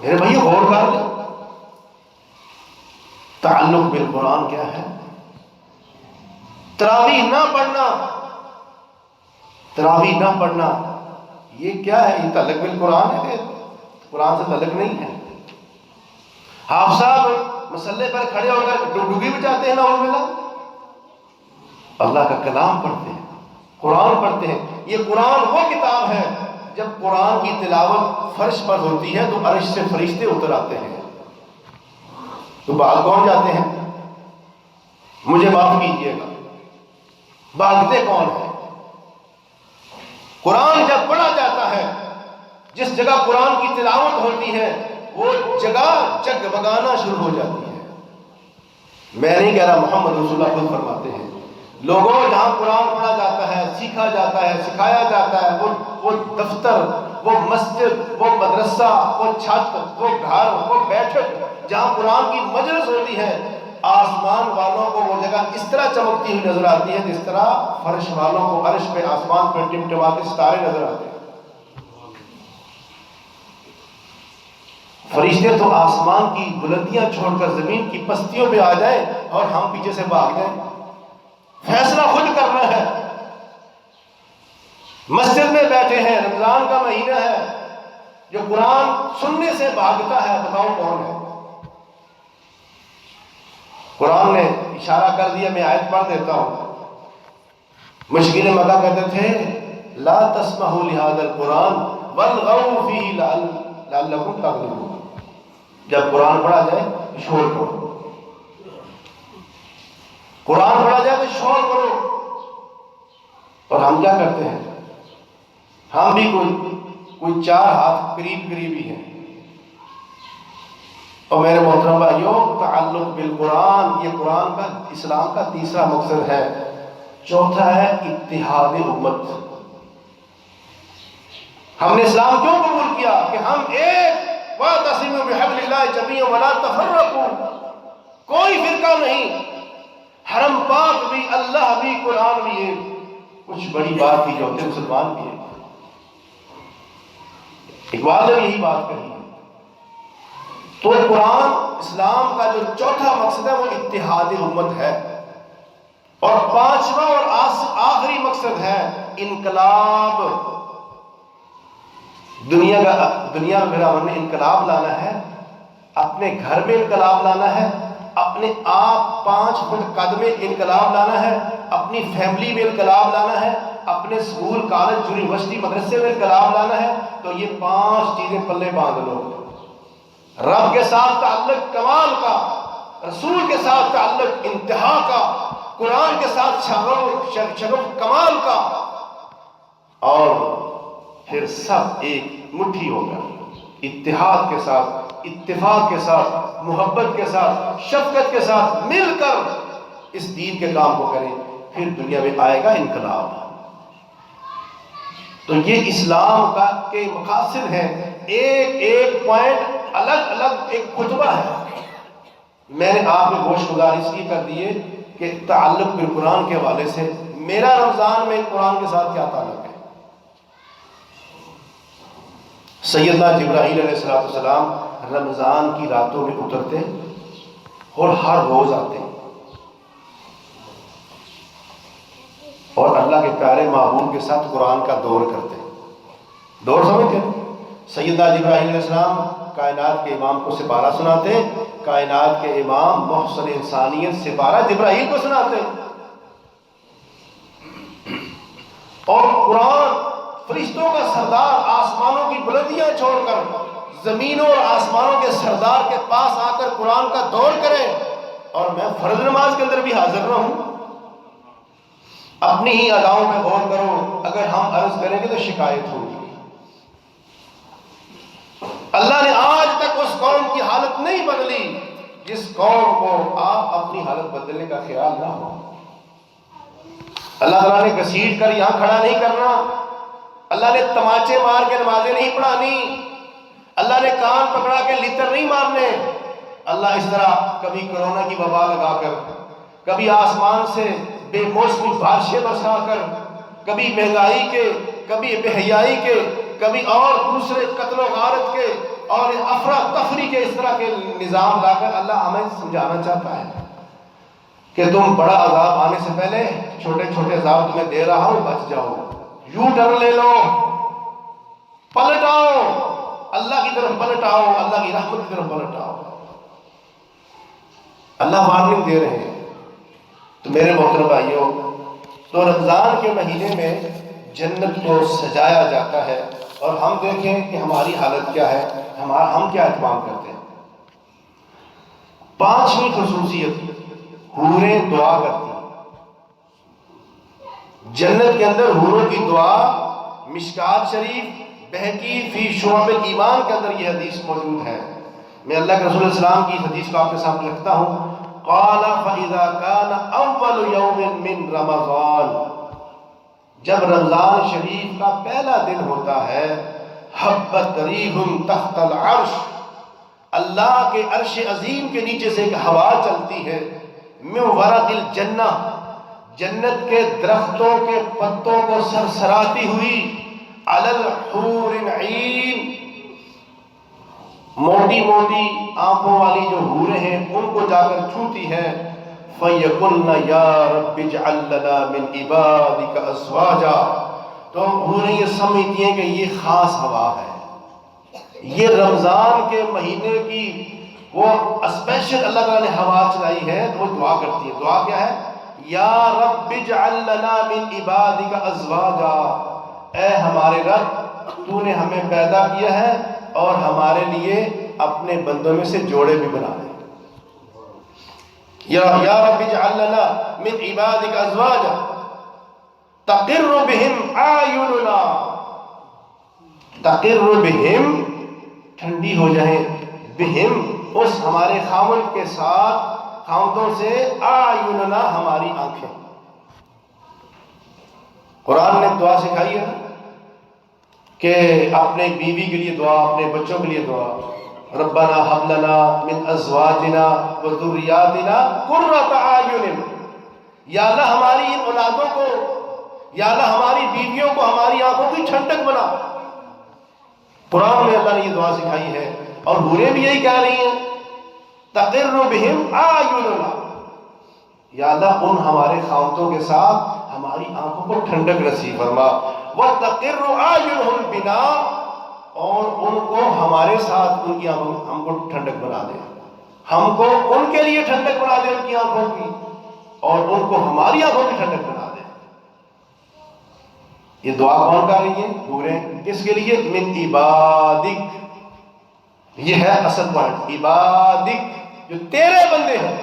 میرے بھائی غور کر لیں، تعلق بالقرآن کیا ہے؟ تراویح نہ پڑھنا، تراویح نہ پڑھنا، یہ کیا ہے؟ یہ تعلق بالقرآن ہے کہ قرآن سے تعلق نہیں ہے؟ حافظ صاحب مسلے پر کھڑے ہو کر ڈوبی بجاتے ہیں، نعوذ باللہ، اللہ کا کلام پڑھتے ہیں، قرآن پڑھتے ہیں۔ یہ قرآن وہ کتاب ہے، جب قرآن کی تلاوت فرش پر ہوتی ہے تو عرش سے فرشتے اتر آتے ہیں، تو بھاگ کون جاتے ہیں؟ مجھے معاف کیجیے گا، بھاگتے کون ہیں؟ قرآن جب پڑھا جاتا ہے، جس جگہ قرآن کی تلاوت ہوتی ہے، وہ جگہ جگمگانا شروع ہو جاتی ہے۔ میں نہیں کہہ رہا، محمد رسول اللہ خود فرماتے ہیں، لوگوں جہاں قرآن پڑھا جاتا ہے، سیکھا جاتا ہے، سکھایا جاتا ہے، وہ دفتر، وہ مسجد، وہ مدرسہ، وہ چھت، وہ گھر، وہ بیٹھک، جہاں قرآن کی مجلس ہوتی ہے، آسمان والوں کو وہ جگہ اس طرح چمکتی ہوئی نظر آتی ہے جس طرح فرش والوں کو عرش پہ آسمان پہ ٹمٹماتے ستارے نظر آتے ہیں۔ فرشتے تو آسمان کی بلندیاں چھوڑ کر زمین کی پستیوں پہ آ جائیں اور ہم پیچھے سے بھاگ جائیں، فیصلہ خود کرنا ہے۔ مسجد میں بیٹھے ہیں، رمضان کا مہینہ ہے، جو قرآن سننے سے بھاگتا ہے، بتاؤ کون ہے؟ قرآن نے اشارہ کر دیا، میں آیت پڑھ دیتا ہوں۔ مشکین مکہ کہتے تھے لا تسمعوا لهذا القرآن والغوا فيه لعلكم تغلبون، جب قرآن پڑھا جائے شور کرو، قرآن پڑھا جائے تو شور کرو۔ اور ہم کیا کرتے ہیں؟ ہم بھی کوئی چار ہاتھ قریب ہی ہیں۔ اور میرے محترم بھائیوں، تعلق بالقرآن یہ قرآن کا اسلام کا تیسرا مقصد ہے۔ چوتھا ہے اتحاد امت۔ ہم نے اسلام کیوں قبول کیا؟ کہ ہم ایک واعتصموا بحبل اللہ جميعا ولا تفرقوا، کوئی فرقہ نہیں، حرم پاک بھی، اللہ بھی، قرآن بھی، یہ کچھ بڑی بات تھی جو ہوتے مسلمان بھی ہیں۔ اقبال نے یہی بات کہی ہے۔ تو قرآن اسلام کا جو چوتھا مقصد ہے وہ اتحاد امت ہے، اور پانچواں اور آخری مقصد ہے انقلاب۔ دنیا میں ہم نے انقلاب لانا ہے، اپنے گھر میں انقلاب لانا ہے، اپنے آپ 5 فٹ قد میں انقلاب لانا ہے، اپنی فیملی میں انقلاب لانا ہے، اپنے اسکول کالج یونیورسٹی مدرسے میں انقلاب لانا ہے۔ تو یہ 5 چیزیں پلے باندھ لو۔ رب کے ساتھ تعلق کمال کا، رسول کے ساتھ تعلق انتہا کا، قرآن کے ساتھ شغف کمال کا، اور پھر سب ایک مٹھی ہوگا، اتحاد کے ساتھ، اتفاق کے ساتھ، محبت کے ساتھ، شفقت کے ساتھ مل کر اس دین کے کام کو کریں، پھر دنیا میں آئے گا انقلاب۔ تو یہ اسلام کا کے مقاصد ہیں، ایک پوائنٹ الگ الگ ایک خطبہ ہے۔ میں نے آپ میں گوشت گزار اس لیے کر دیے کہ تعلق بالقرآن کے حوالے سے میرا رمضان میں قرآن کے ساتھ کیا تعلق ہے۔ سیدنا جبرائیل علیہ السلام رمضان کی راتوں میں اترتے اور ہر روز آتے اور اللہ کے پیارے محبوب کے ساتھ قرآن کا دور کرتے۔ دور سمجھتے ہیں؟ سیدنا جبرائیل علیہ السلام کائنات کے امام کو سپارہ سناتے، کائنات کے امام محسن انسانیت سپارہ جبرائیل کو سناتے، اور قرآن فرشتوں کا سردار آسمانوں کی بلندیاں چھوڑ کر زمینوں اور آسمانوں کے سردار کے پاس آ کر قرآن کا دور کریں، اور میں فرض نماز کے اندر بھی حاضر نہ ہوں۔ اپنی ہی اداؤں میں غور کرو، اگر ہم عرض کریں گے تو شکایت ہوگی۔ اللہ نے آج تک اس قوم کی حالت نہیں بدلی جس قوم کو آپ اپنی حالت بدلنے کا خیال نہ ہو۔ اللہ تعالیٰ نے گھسیٹ کر یہاں کھڑا نہیں کرنا، اللہ نے تماچے مار کے نمازیں نہیں پڑھانی، اللہ نے کان پکڑا کے لتر نہیں مارنے۔ اللہ اس طرح کبھی کرونا کی وبا لگا کر، کبھی آسمان سے بے موسمی بارشیں برسا کر، کبھی مہنگائی کے، کبھی بے حیائی کے، کبھی اور دوسرے قتل و غارت کے اور افراتفری کے، اس طرح کے نظام لا کر اللہ ہمیں سمجھانا چاہتا ہے کہ تم بڑا عذاب آنے سے پہلے چھوٹے چھوٹے عذاب تمہیں دے رہا ہوں، بچ جاؤ، یوں ٹرن لے لو، پلٹ آؤ، اللہ کی طرف پلٹ آؤ، اللہ کی رحمت کی طرف پلٹ آؤ۔ اللہ وارننگ دے رہے ہیں۔ تو میرے محترم بھائیوں، تو رمضان کے مہینے میں جنت کو سجایا جاتا ہے، اور ہم دیکھیں کہ ہماری حالت کیا ہے، ہم کیا اہتمام کرتے ہیں۔ 5ویں خصوصیت، حوریں دعا کرتی ہیں۔ جنت کے اندر حوروں کی دعا، مشکات شریف بہقی فی شعب ایمان کے اندر یہ حدیث موجود ہے۔ میں اللہ کے رسول السلام کی حدیث کو آپ کے سامنے رکھتا ہوں۔ قال فَإِذَا كَانَ أَوَّلُ يَوْمٍ مِّن رَمَضَانَ، جب رمضان شریف کا پہلا دن ہوتا ہے، حبت ریح تحت العرش، اللہ کے عرش عظیم کے نیچے سے ایک ہوا چلتی ہے، من ورق الجنہ، جنت کے درختوں کے پتوں کو سرسراتی ہوئی، علی الحور العین، موٹی موٹی آنکھوں والی جو حوریں ہیں ان کو جا کر چھوتی ہے، فَيَقُلْنَ يَا رَبِّ اجْعَلْ لَنَا مِنْ عِبَادِكَ أَزْوَاجًا، تو حوریں یہ سمجھتی ہیں کہ یہ خاص ہوا ہے، یہ رمضان کے مہینے کی وہ اسپیشل اللہ تعالیٰ نے ہوا چلائی ہے، تو وہ دعا کرتی ہے۔ دعا کیا ہے؟ یا رب اجعل لنا من عبادک ازواجا، اے ہمارے رب تو نے ہمیں پیدا کیا ہے اور ہمارے لیے اپنے بندوں میں سے جوڑے بھی بنا دے۔ یا رب اجعل لنا من عبادک ازواجا تقر بہم اعیننا، تقر بہم، ٹھنڈی ہو جائیں، بہم، اس ہمارے خاوند کے ساتھ، خاوندوں سے، اعیننا، ہماری آنکھیں۔ قرآن نے دعا سکھائی ہے نا کہ اپنے بیوی کے لیے دعا، اپنے بچوں کے لیے دعا، ربنا هب لنا من ازواجنا وذریاتنا قرۃ اعین، یا اللہ ہماری ان اولادوں کو، یا اللہ ہماری بیویوں کو ہماری آنکھوں کی ٹھنڈک بنا۔ قرآن میں اللہ نے یہ دعا سکھائی ہے، اور حوریں بھی یہی کہہ رہی ہیں، تقر بہم اعیننا، یا اللہ ان ہمارے خاوندوں کے ساتھ ہماری آنکھوں کو ٹھنڈک نصیب فرما، وَتَقِرُّ أَعْيُنُهُمْ بِنَا، اور ان کو ہمارے ساتھ ان کی آنکھوں، ہم کو ٹھنڈک بنا دے، ہم کو ان کے لیے ٹھنڈک بنا دے ان کی آنکھوں کی، اور ان کو ہماری آنکھوں کی ٹھنڈک بنا دے۔ یہ دعا کون کر رہی ہے؟ حوریں۔ کس کے لیے؟ من عبادک، یہ ہے اصل پوائنٹ، عبادک، جو تیرے بندے ہیں۔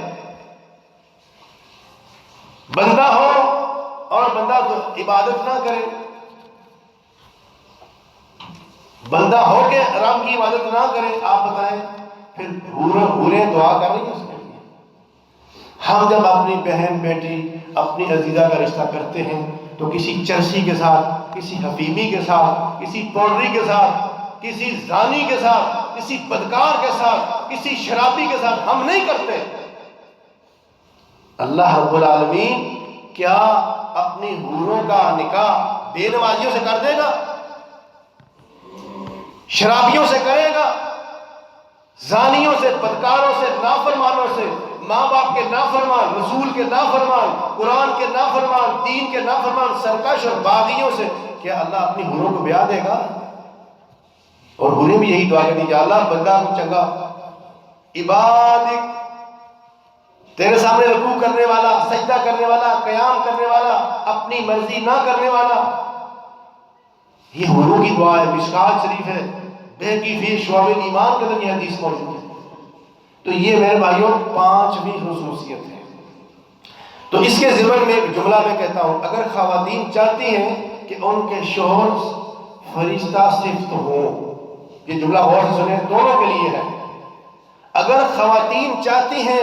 بندہ ہو اور بندہ تو عبادت نہ کرے، بندہ ہو کے رب کی عبادت نہ کرے، آپ بتائیں پھر حوریں دعا کر رہی ہیں اس کے لیے۔ ہم جب اپنی بہن بیٹی، اپنی عزیزہ کا رشتہ کرتے ہیں تو کسی چرسی کے ساتھ، کسی حفیمی کے ساتھ، کسی پوڈری کے ساتھ، کسی زانی کے ساتھ، کسی بدکار کے ساتھ، کسی شرابی کے ساتھ ہم نہیں کرتے۔ اللہ رب العالمین کیا اپنی حوروں کا نکاح بے نمازیوں سے کر دے گا؟ شرابیوں سے کرے گا؟ زانیوں سے، بدکاروں سے، نافرمانوں سے، ماں باپ کے نافرمان، رسول کے نافرمان، قرآن کے نافرمان، دین کے نافرمان، سرکش اور باغیوں سے کیا اللہ اپنی حوروں کو بیاہ دے گا؟ اور حوریں بھی یہی دعا کرتی ہیں، یا اللہ بندہ چنگا، عبادک، تیرے سامنے رکوع کرنے والا، سجدہ کرنے والا، قیام کرنے والا، اپنی مرضی نہ کرنے والا۔ یہ حوروں کی دعا ہے، مشکات شریف ہے، بہقی فی شعب ایمان کے اندر یہ حدیث موجود ہے۔ تو یہ میرے بھائیوں 5ویں خصوصیت ہے۔ تو اس کے ضمن میں ایک جملہ میں کہتا ہوں، اگر خواتین چاہتی ہیں کہ ان کے شوہر فرشتہ صفت ہوں، یہ جملہ غور سے سنیں، دونوں کے لیے ہے، اگر خواتین چاہتی ہیں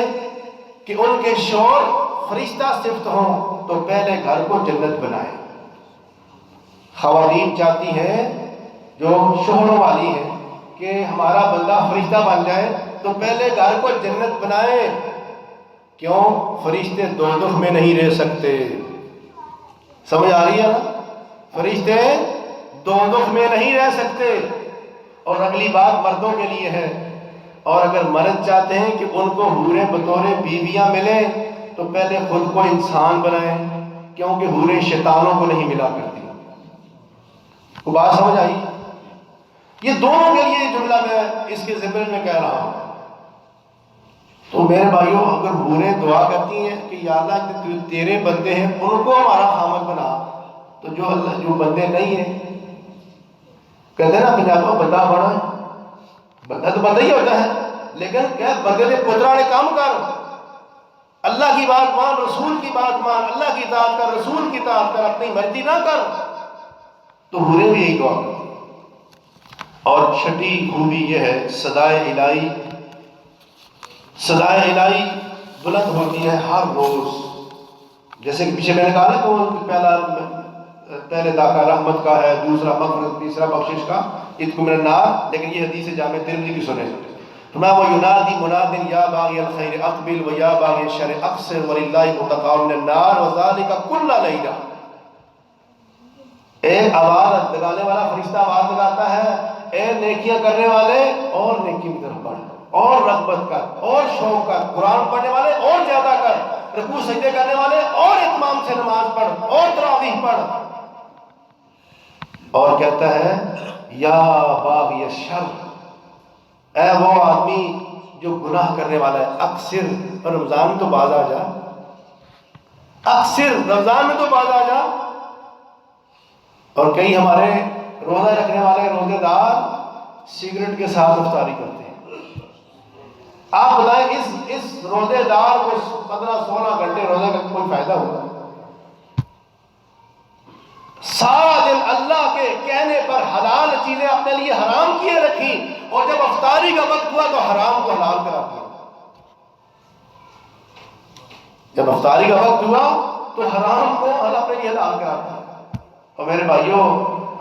کہ ان کے شوہر فرشتہ صفت ہوں تو پہلے گھر کو جنت بنائیں۔ خواتین چاہتی ہیں جو شوہروں والی ہیں کہ ہمارا بندہ فرشتہ بن جائے تو پہلے گھر کو جنت بنائیں۔ کیوں؟ فرشتے دوزخ میں نہیں رہ سکتے۔ سمجھ آ رہی ہے نا؟ فرشتے دوزخ میں نہیں رہ سکتے۔ اور اگلی بات مردوں کے لیے ہے، اور اگر مرد چاہتے ہیں کہ ان کو حوریں بطور بیویاں ملیں تو پہلے خود کو انسان بنائیں، کیونکہ حوریں شیطانوں کو نہیں ملا کرتی۔ کو بات سمجھ آئی؟ یہ دونوں کے لیے جملہ میں اس کے ضمن میں کہہ رہا ہوں۔ تو میرے بھائیوں، اگر حوریں دعا کرتی ہیں کہ یا اللہ تیرے بندے ہیں ان کو ہمارا خامد بنا، تو جو بندے نہیں ہیں، کہتے ہیں نا پنجاب میں بندہ بڑا ہے، بندہ تو بندہ ہی ہوتا ہے، لیکن کیا بندے نے پترانے کام کر، اللہ کی بات مان، رسول کی بات مان، اللہ کی اطاعت کر، رسول کی اطاعت کر، اپنی مرضی نہ کر۔ تو حوریں بھی یہی دعا کرتی ہیں۔ اور چھٹی خوبی یہ ہے، صدائے الہی، صدائے الہی بلند ہوتی ہے ہر روز۔ جیسے کہ پیچھے میں نے کہا نا کہ پہلے داخلہ رحمت کا ہے، دوسرا مغفرت، تیسرا بخشش کا، اتق من النار، لیکن یہ حدیث جامع ترمذی کی سنیں۔ فرمایا وہ ینادی منادن یا باغی الخیر اقبل و یا باغی الشر اقصر وللہ متقا من النار وذالک کل لیلہ. ایک آواز لگانے والا فرشتہ آواز لگاتا ہے، اے نیکیاں کرنے والے اور نیکی کی طرف بڑھ، اور رغبت کر اور شوق کر، قرآن پڑھنے والے اور زیادہ کر، رکوع سجدے کرنے والے اور اہتمام سے نماز پڑھ اور تراویح پڑھ. اور کہتا ہے یا باغی الشر، اے وہ آدمی جو گناہ کرنے والا ہے، اکثر، اور رمضان میں تو باز آ جا، اکثر رمضان میں تو باز آ جا. اور کئی ہمارے روزہ رکھنے والے روزے دار سگریٹ کے ساتھ افطاری کرتے ہیں. آپ بتائیں اس روزے دار کو 15-16 گھنٹے روزے کا کوئی فائدہ ہوگا؟ سارا دن اللہ کے کہنے پر حلال چیزیں اپنے لیے حرام کیے رکھی، اور جب افطاری کا وقت ہوا تو حرام کو حلال کرا دیا. جب افطاری کا وقت ہوا تو حرام کو اللہ اپنے لیے حلال کرا دیا. اور میرے بھائیوں،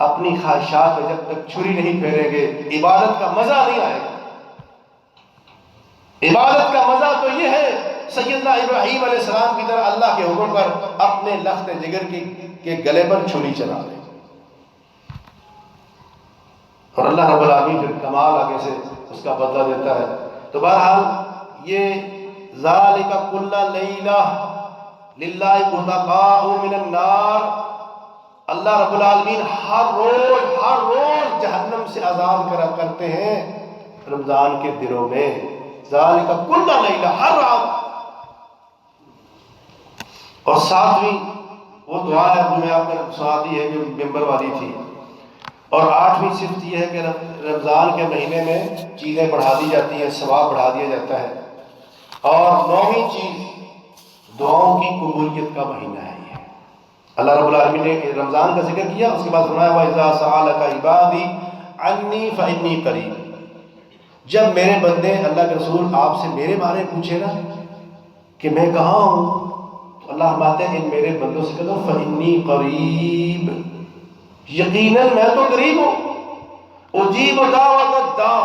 اپنی خواہشات میں جب تک چھری نہیں پھیریں گے عبادت کا مزہ نہیں آئے گا. عبادت کا مزہ تو یہ ہے سیدنا ابراہیم علیہ السلام کی طرح اللہ کے حکم پر اپنے لخت جگر کے گلے پر چھری چلا دے، اور اللہ رب العالمین پھر کمال آگے سے اس کا بدلہ دیتا ہے. تو بہرحال یہ ذالک کل لیلہ للہ اتقاء من النار، اللہ رب العالمین ہر روز جہنم سے آزاد کرتے ہیں رمضان کے دنوں میں. ذالک کل لیلہ، ہر رات. اور ساتویں وہ دعا ہے جو میں آپ نے سنا دی ہے، جو ممبر والی تھی. اور 8ویں صفت یہ ہے کہ رمضان کے مہینے میں چیزیں بڑھا دی جاتی ہیں، ثواب بڑھا دیا جاتا ہے. اور 9ویں چیز دعاؤں کی قبولیت کا مہینہ ہے. یہ اللہ رب العالمین نے رمضان کا ذکر کیا، اس کے بعد فرمایا وَإِذَا سَأَلَكَ عِبَادِي عَنِّي فَإِنِّي قَرِيبٌ. جب میرے بندے اللہ کے رسول آپ سے میرے بارے پوچھے نا کہ میں کہاں ہوں، تو اللہ فرماتے ہیں ان میرے بندوں سے کہو فَإِنِّي قَرِيبٌ، یقیناً میں تو قریب ہوں. اجیب دعوت الداع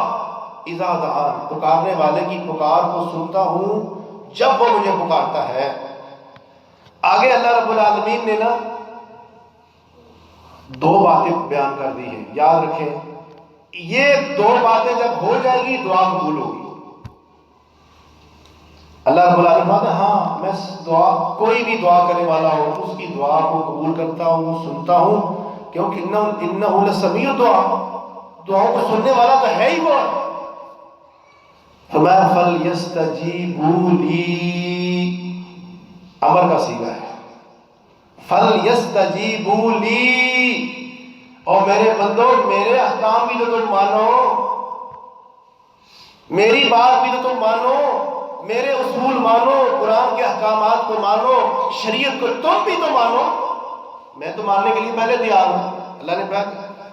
اذا دعان، پکارنے والے کی پکار کو سنتا ہوں جب وہ مجھے پکارتا ہے. آگے اللہ رب العالمین نے نا 2 باتیں بیان کر دی ہیں، یاد رکھیں. یہ 2 باتیں جب ہو جائے گی دعا قبول ہوگی. اللہ رب العالمین کہتا ہے ہاں میں دعا، کوئی بھی دعا کرنے والا ہو اس کی دعا کو قبول کرتا ہوں، سنتا ہوں، کیونکہ انہ لسمیع دعا، دعاؤں کو سننے والا تو ہے ہی وہ. فرمایا فَلْيَسْتَجِيبُوا لِي، امر کا صیغہ ہے. فَلْيَسْتَجِيبُوا لِي، اور میرے بندو میرے احکام بھی تو تم مانو، میری بات بھی تو تم مانو، میرے اصول مانو، قرآن کے احکامات کو مانو، شریعت کو تم بھی تو مانو. میں تو ماننے کے لیے پہلے تیار ہوں. اللہ نے کہا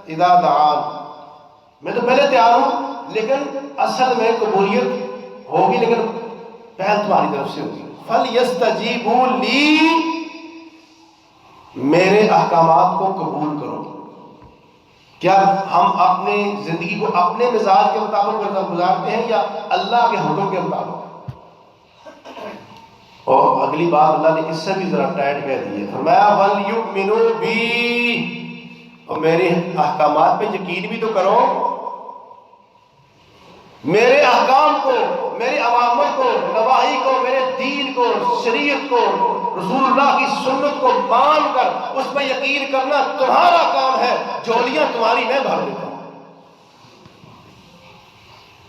اذا دعان، میں تو پہلے تیار ہوں، لیکن اصل میں قبولیت ہوگی لیکن پہل تمہاری طرف سے ہوگی. فَلْيَسْتَجِيبُوا لِي، میرے احکامات کو قبول کرو. کیا ہم اپنی زندگی کو اپنے مزاج کے مطابق گزارتے ہیں یا اللہ کے حکم کے مطابق؟ اور اگلی بات اللہ نے اس سے بھی ذرا ٹائٹ کہہ دی ہے. فرمایا وَلْيُؤْمِنُوا بِي، اور میرے احکامات پہ یقین بھی تو کرو. میرے احکام کو، میرے اوامر کو، نواہی کو، میرے دین کو، شریعت کو، رسول اللہ کی سنت کو مان کر اس پہ یقین کرنا تمہارا کام ہے. جھولیاں تمہاری میں بھر دیتا ہوں.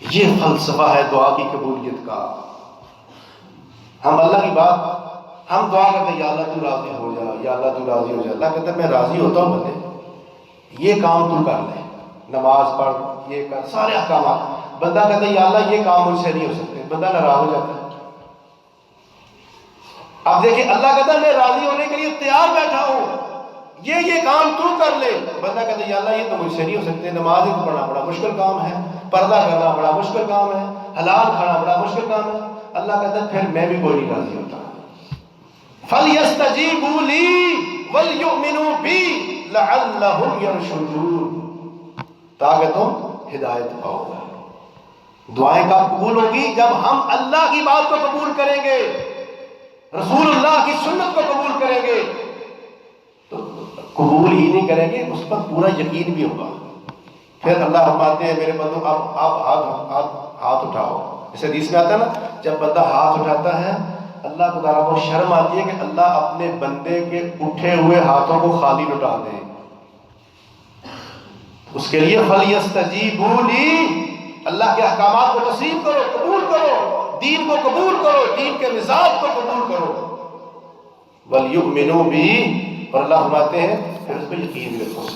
یہ فلسفہ ہے دعا کی قبولیت کا. ہم اللہ کی بات، ہم دعا کرتے ہیں یا اللہ تو راضی ہو جا، یا اللہ تو راضی ہو جا. اللہ کہتا ہے میں راضی ہوتا ہوں بندے، یہ کام تو کر لے، نماز پڑھ، یہ کر، سارے احکامات. بندہ کہتا ہے یا اللہ یہ کام مجھ سے نہیں ہو سکتے، بندہ ناراض ہو جاتا ہے. اب دیکھیں اللہ کہتا ہے میں راضی ہونے کے لیے تیار بیٹھا ہوں، یہ کام تو کر لے. بندہ کہتا ہے یا اللہ یہ تو مجھ سے نہیں ہو سکتے، نماز ہی پڑھنا بڑا مشکل کام ہے، پردہ کرنا بڑا مشکل کام ہے، حلال کھانا بڑا مشکل کام ہے. اللہ کہتا ہے پھر میں بھی کوئی نہیں راضی ہوتا. فَلْيَسْتَجِيبُوا لِي وَلْيُؤْمِنُوا بِي لَعَلَّهُمْ يَرْشُدُونَ، تاکہ تم ہدایت پاؤ. دعائیں کب قبول ہوگی؟ جب ہم اللہ کی بات کو قبول کریں گے، رسول اللہ کی سنت کو قبول کریں گے. تو قبول ہی نہیں کریں گے، اس پر پورا یقین بھی ہوگا. پھر اللہ فرماتے ہیں میرے بندوں اب آپ ہاتھ اٹھاؤ. اس حدیث میں آتا ہے نا، جب بندہ ہاتھ اٹھاتا ہے اللہ کو تعالیٰ کو شرم آتی ہے کہ اللہ اپنے بندے کے اٹھے ہوئے ہاتھوں کو خالی لٹا دے. اس کے لیے فَلْيَسْتَجِيبُوا لِي، اللہ کے احکامات کو تسلیم کرو، قبول کرو، دین کو قبول کرو، دین کے مزاج کو قبول کرو. وَلْيُؤْمِنُوا بِهِ، اور اللہ فرماتے ہیں پھر اس پہ یقین رکھو.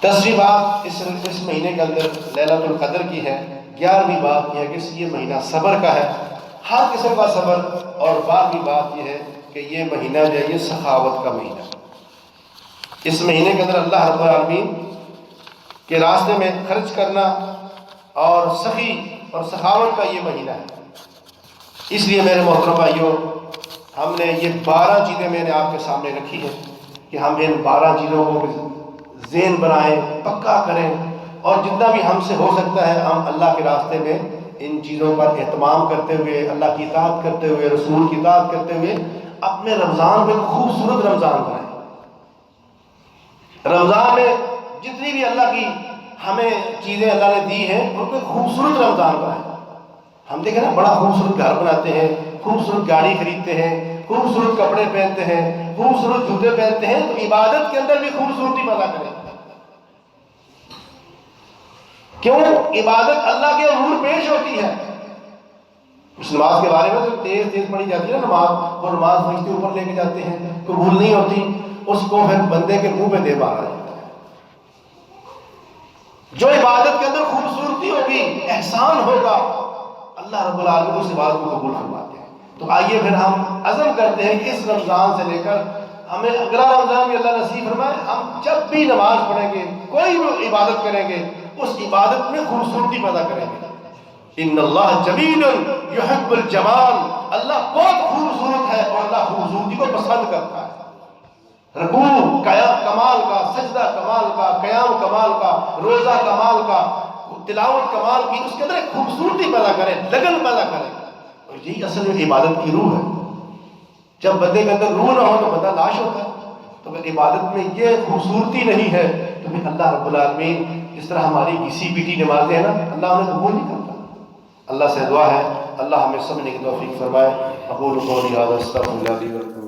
10ویں بات اس مہینے کے اندر لیلۃ القدر کی ہے. 11ویں بات یہ ہے کہ یہ مہینہ صبر کا ہے، ہر قسم کا صبر. اور 12ویں بات یہ ہے کہ یہ مہینہ جو ہے یہ سخاوت کا مہینہ. اس مہینے کے اندر اللہ رب العالمین کے راستے میں خرچ کرنا اور سخی اور سخاوت کا یہ مہینہ ہے. اس لیے میرے محترم بھائیوں، ہم نے یہ 12 چیزیں میں نے آپ کے سامنے رکھی ہیں کہ ہم ان 12 چیزوں کو ذہن بنائیں، پکا کریں، اور جتنا بھی ہم سے ہو سکتا ہے ہم اللہ کے راستے میں ان چیزوں پر اہتمام کرتے ہوئے، اللہ کی اطاعت کرتے ہوئے، رسول کی اطاعت کرتے ہوئے اپنے رمضان کو خوبصورت رمضان بنائیں. رمضان میں جتنی بھی اللہ کی ہمیں چیزیں اللہ نے دی ہیں ان کو خوبصورت رمضان بنائیں. ہم دیکھیں نا، بڑا خوبصورت گھر بناتے ہیں، خوبصورت گاڑی خریدتے ہیں، خوبصورت کپڑے پہنتے ہیں، خوبصورت جوتے پہنتے ہیں. تو عبادت کے اندر بھی خوبصورتی پیدا کریں. کیوں؟ عبادت اللہ کے حضور پیش ہوتی ہے. اس نماز کے بارے میں تو تیز پڑھی جاتی ہے نا نماز، وہ نماز فرشتے اوپر لے کے جاتے ہیں، قبول نہیں ہوتی، اس کو پھر بندے کے منہ پہ دے مارا جاتا ہے. جو عبادت کے اندر خوبصورتی ہوگی، احسان ہوگا، اللہ رب العالمین اس عبادت کو قبول فرماتے ہیں. تو آئیے پھر ہم عزم کرتے ہیں کہ اس رمضان سے لے کر ہمیں اگلا رمضان بھی اللہ نصیب فرمائے، ہم جب بھی نماز پڑھیں گے، کوئی بھی عبادت کریں گے، اس عبادت میں خوبصورتی پیدا کریں گے. ان اللہ جمیل یحب الجمال، اللہ بہت خوبصورت ہے اور اللہ خوبصورتی کو پسند کرتا ہے. رکوع کمال کا، سجدہ کمال کا، قیام کمال کا، روزہ کمال کا، تلاوت کمال کی، اس کے اندر ایک خوبصورتی پیدا کریں، لگن پیدا کریں. اور یہی اصل میں عبادت کی روح ہے. جب بندے کے اندر روح نہ ہو تو بندہ لاش ہوتا ہے. تو اگر عبادت میں یہ خوبصورتی نہیں ہے تو پھر اللہ رب العالمین جس طرح ہماری گھسی پیٹی نمازیں ہیں نا، اللہ انہیں قبول نہیں کرتا. اللہ سے دعا ہے اللہ ہمیں سمجھنے کی توفیق فرمائے. اقول قولی ھذا استغفر اللہ لی ولکم.